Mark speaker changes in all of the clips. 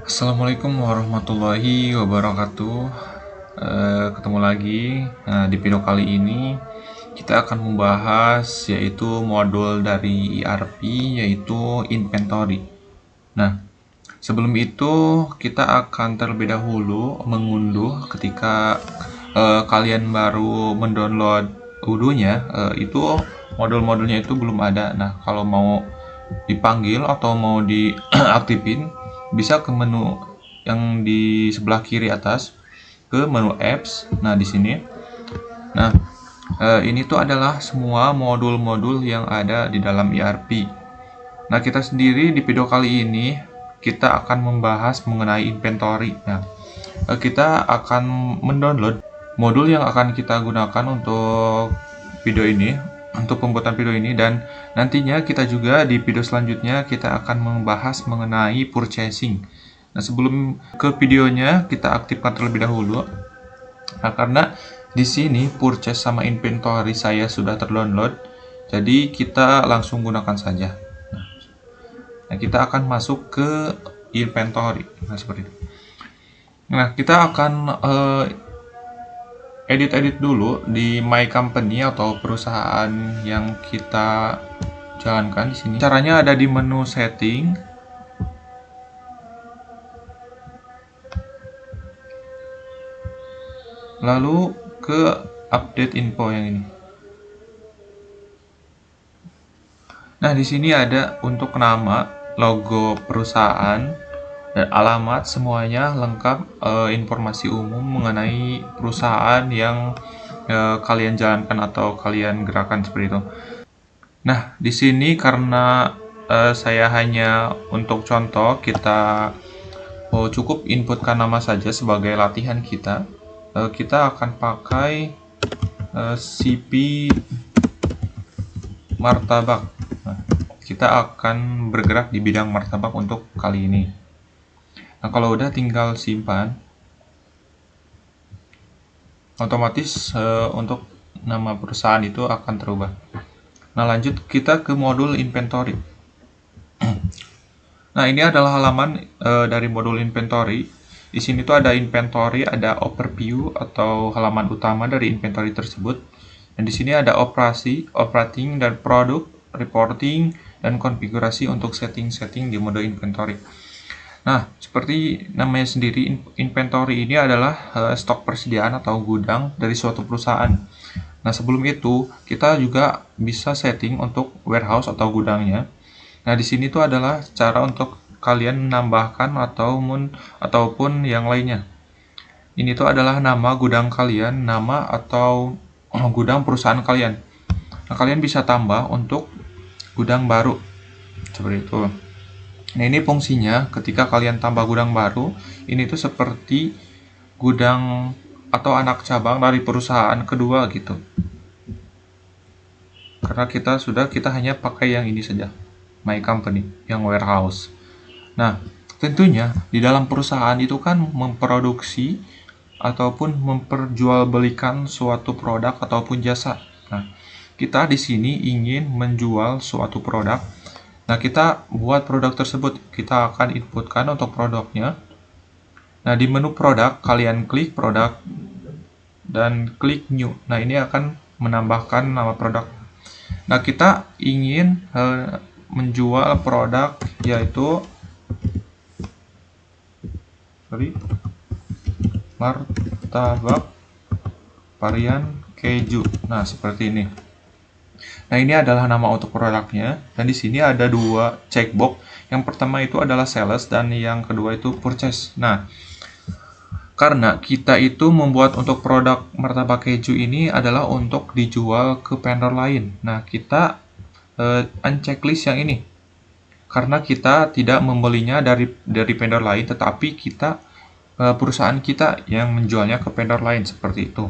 Speaker 1: Assalamualaikum warahmatullahi wabarakatuh. Ketemu lagi. Nah, di video kali ini kita akan membahas yaitu modul dari ERP yaitu inventory. Nah, sebelum itu kita akan terlebih dahulu mengunduh ketika kalian baru mendownload Udo-nya, itu modul-modulnya itu belum ada. Nah, kalau mau dipanggil atau mau diaktifin bisa ke menu yang di sebelah kiri atas, ke menu apps. Nah, di sini. Nah, ini tuh adalah semua modul-modul yang ada di dalam ERP. Nah, kita sendiri di video kali ini kita akan membahas mengenai inventory. Nah, kita akan mendownload modul yang akan kita gunakan untuk video ini, untuk pembuatan video ini, dan nantinya kita juga di video selanjutnya kita akan membahas mengenai purchasing. Nah, sebelum ke videonya kita aktifkan terlebih dahulu. Nah, karena di sini purchase sama inventory saya sudah terdownload, jadi kita langsung gunakan saja. Nah, kita akan masuk ke inventory. Nah, seperti itu. Nah, kita akan edit-edit dulu di My Company atau perusahaan yang kita jalankan di sini. Caranya ada di menu setting. Lalu ke update info yang ini. Nah, di sini ada untuk nama, logo perusahaan, dan alamat, semuanya lengkap, informasi umum mengenai perusahaan yang kalian jalankan atau kalian gerakan seperti itu. Nah, di sini karena saya hanya untuk contoh, kita cukup inputkan nama saja sebagai latihan kita. Kita akan pakai CP martabak. Nah, kita akan bergerak di bidang martabak untuk kali ini. Nah, kalau udah tinggal simpan. Otomatis untuk nama perusahaan itu akan terubah. Nah, lanjut kita ke modul inventory. Nah, ini adalah halaman dari modul inventory. Di sini tuh ada inventory, ada overview atau halaman utama dari inventory tersebut. Dan di sini ada operasi, operating, dan produk, reporting, dan konfigurasi untuk setting-setting di mode inventory. Nah, seperti namanya sendiri, inventory ini adalah stok persediaan atau gudang dari suatu perusahaan. Nah, sebelum itu, kita juga bisa setting untuk warehouse atau gudangnya. Nah, di sini tuh adalah cara untuk kalian menambahkan ataupun yang lainnya. Ini tuh adalah nama gudang kalian, nama atau gudang perusahaan kalian. Nah, kalian bisa tambah untuk gudang baru. Seperti itu. Nah, ini fungsinya ketika kalian tambah gudang baru, ini tuh seperti gudang atau anak cabang dari perusahaan kedua gitu. Karena kita hanya pakai yang ini saja, My Company, yang warehouse. Nah, tentunya di dalam perusahaan itu kan memproduksi ataupun memperjualbelikan suatu produk ataupun jasa. Nah, kita di sini ingin menjual suatu produk. Nah, kita buat produk tersebut. Kita akan inputkan untuk produknya. Nah, di menu produk, kalian klik produk dan klik new. Nah, ini akan menambahkan nama produk. Nah, kita ingin menjual produk yaitu martabak varian keju. Nah, seperti ini. Nah, ini adalah nama untuk produknya, dan di sini ada dua checkbox. Yang pertama itu adalah sales dan yang kedua itu purchase. Nah, karena kita itu membuat untuk produk martabak keju ini adalah untuk dijual ke vendor lain. Nah, kita unchecklist yang ini. Karena kita tidak membelinya dari vendor lain, tetapi perusahaan kita yang menjualnya ke vendor lain, seperti itu.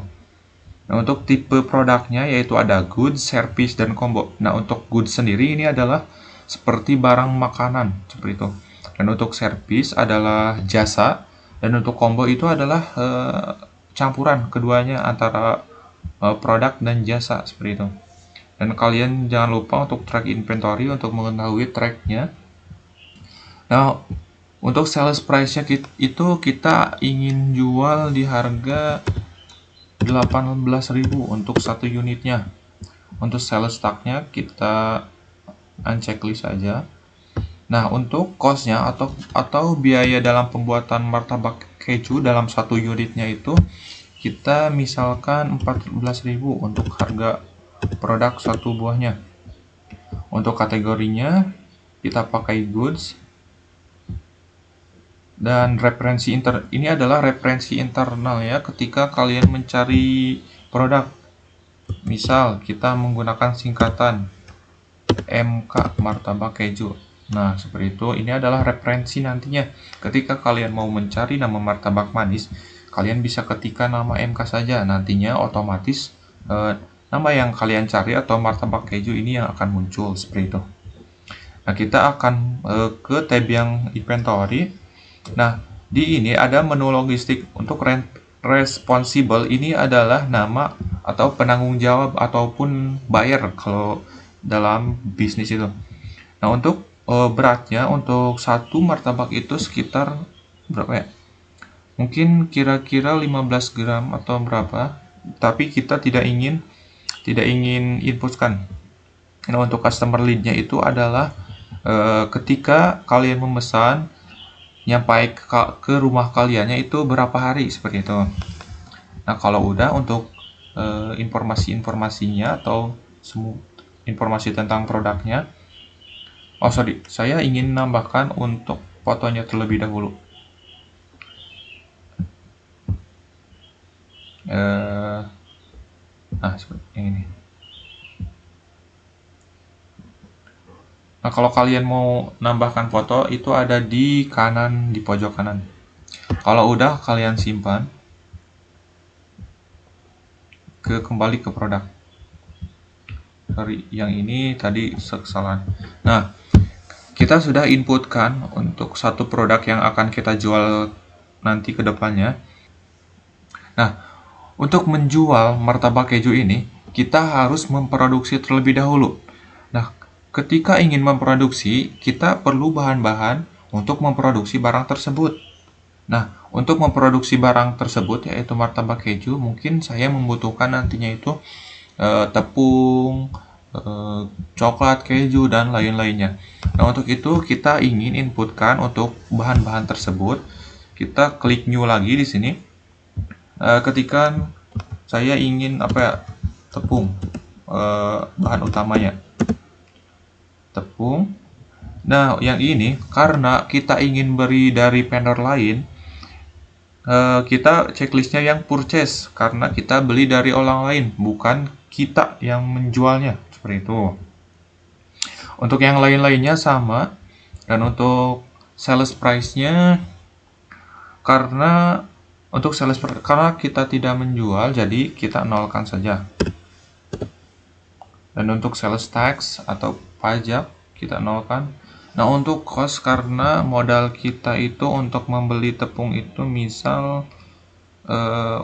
Speaker 1: Nah, untuk tipe produknya yaitu ada goods, service, dan combo. Nah, untuk goods sendiri ini adalah seperti barang makanan, seperti itu. Dan untuk service adalah jasa, dan untuk combo itu adalah campuran keduanya antara produk dan jasa, seperti itu. Dan kalian jangan lupa untuk track inventory untuk mengetahui tracknya. Nah, Untuk sales price-nya itu kita ingin jual di harga 18.000 untuk satu unitnya. Untuk sales stock-nya kita unchecklist saja. Nah, untuk cost-nya atau biaya dalam pembuatan martabak keju dalam satu unitnya itu kita misalkan 14.000 untuk harga produk satu buahnya. Untuk kategorinya kita pakai goods dan ini adalah referensi internal ya ketika kalian mencari produk. Misal kita menggunakan singkatan MK martabak keju. Nah, seperti itu. Ini adalah referensi nantinya. Ketika kalian mau mencari nama martabak manis, kalian bisa ketikkan nama MK saja. Nantinya otomatis nama yang kalian cari atau martabak keju ini yang akan muncul seperti itu. Nah, kita akan ke tab yang inventory. Nah, di ini ada menu logistik. Untuk responsible ini adalah nama atau penanggung jawab ataupun buyer kalau dalam bisnis itu. Nah, untuk beratnya untuk satu martabak itu sekitar berapa ya? Mungkin kira-kira 15 gram atau berapa. Tapi kita tidak ingin inputkan. Nah, untuk customer lead-nya itu adalah ketika kalian memesan nyampai ke rumah kaliannya itu berapa hari seperti itu. Nah, kalau udah untuk informasi-informasinya atau semua informasi tentang produknya, saya ingin menambahkan untuk fotonya terlebih dahulu. Nah, seperti yang ini. Nah, kalau kalian mau nambahkan foto itu ada di kanan, di pojok kanan. Kalau udah kalian simpan, kembali ke produk. Sorry, yang ini tadi kesalahan. Nah, kita sudah inputkan untuk satu produk yang akan kita jual nanti ke depannya. Nah, untuk menjual martabak keju ini, kita harus memproduksi terlebih dahulu. Nah, ketika ingin memproduksi, kita perlu bahan-bahan untuk memproduksi barang tersebut. Nah, untuk memproduksi barang tersebut, yaitu martabak keju, mungkin saya membutuhkan nantinya itu tepung, coklat, keju, dan lain-lainnya. Nah, untuk itu kita ingin inputkan untuk bahan-bahan tersebut. Kita klik new lagi di sini. Ketika saya ingin tepung, bahan utamanya tepung. Nah, yang ini karena kita ingin beri dari vendor lain, kita checklistnya yang purchase karena kita beli dari orang lain, bukan kita yang menjualnya seperti itu. Untuk yang lain-lainnya sama, dan untuk sales price-nya karena kita tidak menjual, jadi kita nolkan saja. Dan untuk sales tax atau pajak kita nolkan. Nah, untuk cost karena modal kita itu untuk membeli tepung itu misal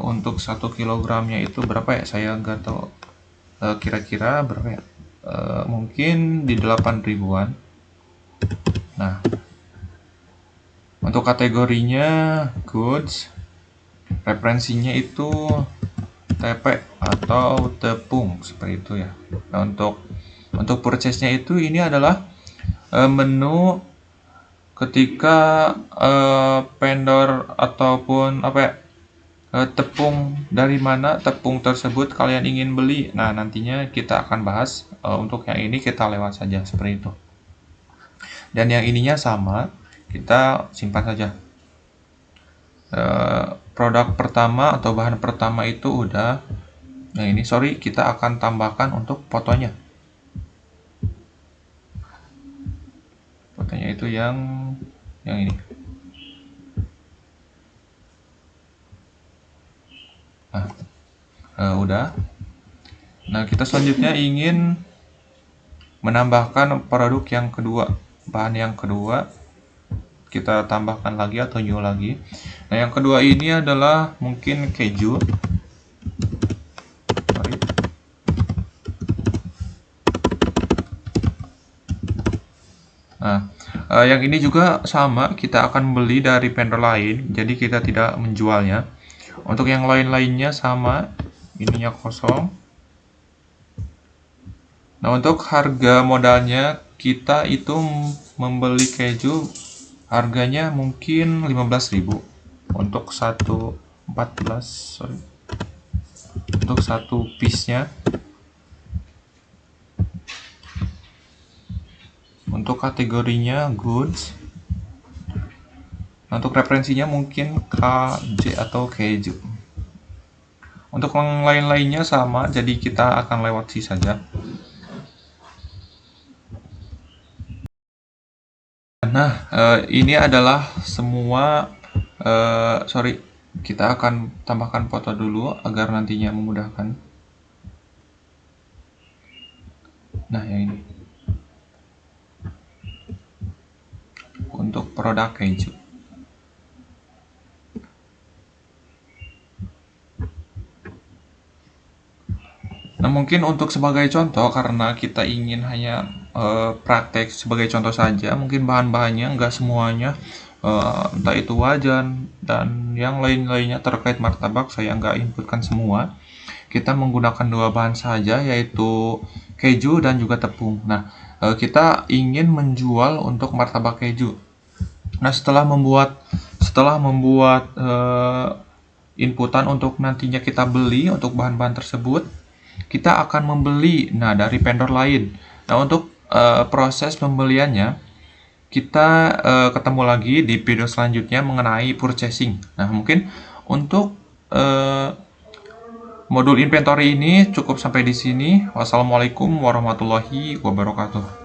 Speaker 1: untuk 1 kilogramnya itu berapa ya? Saya nggak tahu kira-kira berapa ya? Mungkin di 8 ribuan. Nah, untuk kategorinya goods, referensinya itu TP atau tepung seperti itu ya. Nah, untuk purchase-nya itu ini adalah menu ketika vendor ataupun tepung dari mana tepung tersebut kalian ingin beli. Nah, nantinya kita akan bahas. Untuk yang ini kita lewat saja seperti itu. Dan yang ininya sama, kita simpan saja. Produk pertama atau bahan pertama itu udah. Nah, ini kita akan tambahkan untuk fotonya. Fotonya itu yang ini. Nah, udah. Nah, kita selanjutnya ingin menambahkan produk yang kedua, bahan yang kedua. Kita tambahkan lagi atau new lagi. Nah, yang kedua ini adalah mungkin keju. Nah, Yang ini juga sama, kita akan beli dari vendor lain, jadi kita tidak menjualnya. Untuk yang lain-lainnya sama, ininya kosong. Nah, untuk harga modalnya kita itu membeli keju harganya mungkin 15.000 untuk 1 piece-nya. Untuk kategorinya goods. Untuk referensinya mungkin KJ atau keju. Untuk yang lain-lainnya sama, jadi kita akan lewati saja. Nah, ini adalah semua. Kita akan tambahkan foto dulu agar nantinya memudahkan. Nah, yang ini untuk produk keju. Nah, mungkin untuk sebagai contoh, karena kita ingin hanya praktek sebagai contoh saja, mungkin bahan-bahannya nggak semuanya, entah itu wajan dan yang lain-lainnya terkait martabak, saya nggak inputkan semua. Kita menggunakan 2 bahan saja, yaitu keju dan juga tepung. Nah, kita ingin menjual untuk martabak keju. Nah, setelah membuat inputan untuk nantinya kita beli untuk bahan-bahan tersebut, kita akan membeli dari vendor lain. Nah, untuk proses pembeliannya kita ketemu lagi di video selanjutnya mengenai purchasing. Nah, mungkin untuk modul inventory ini cukup sampai di sini. Wassalamualaikum warahmatullahi wabarakatuh.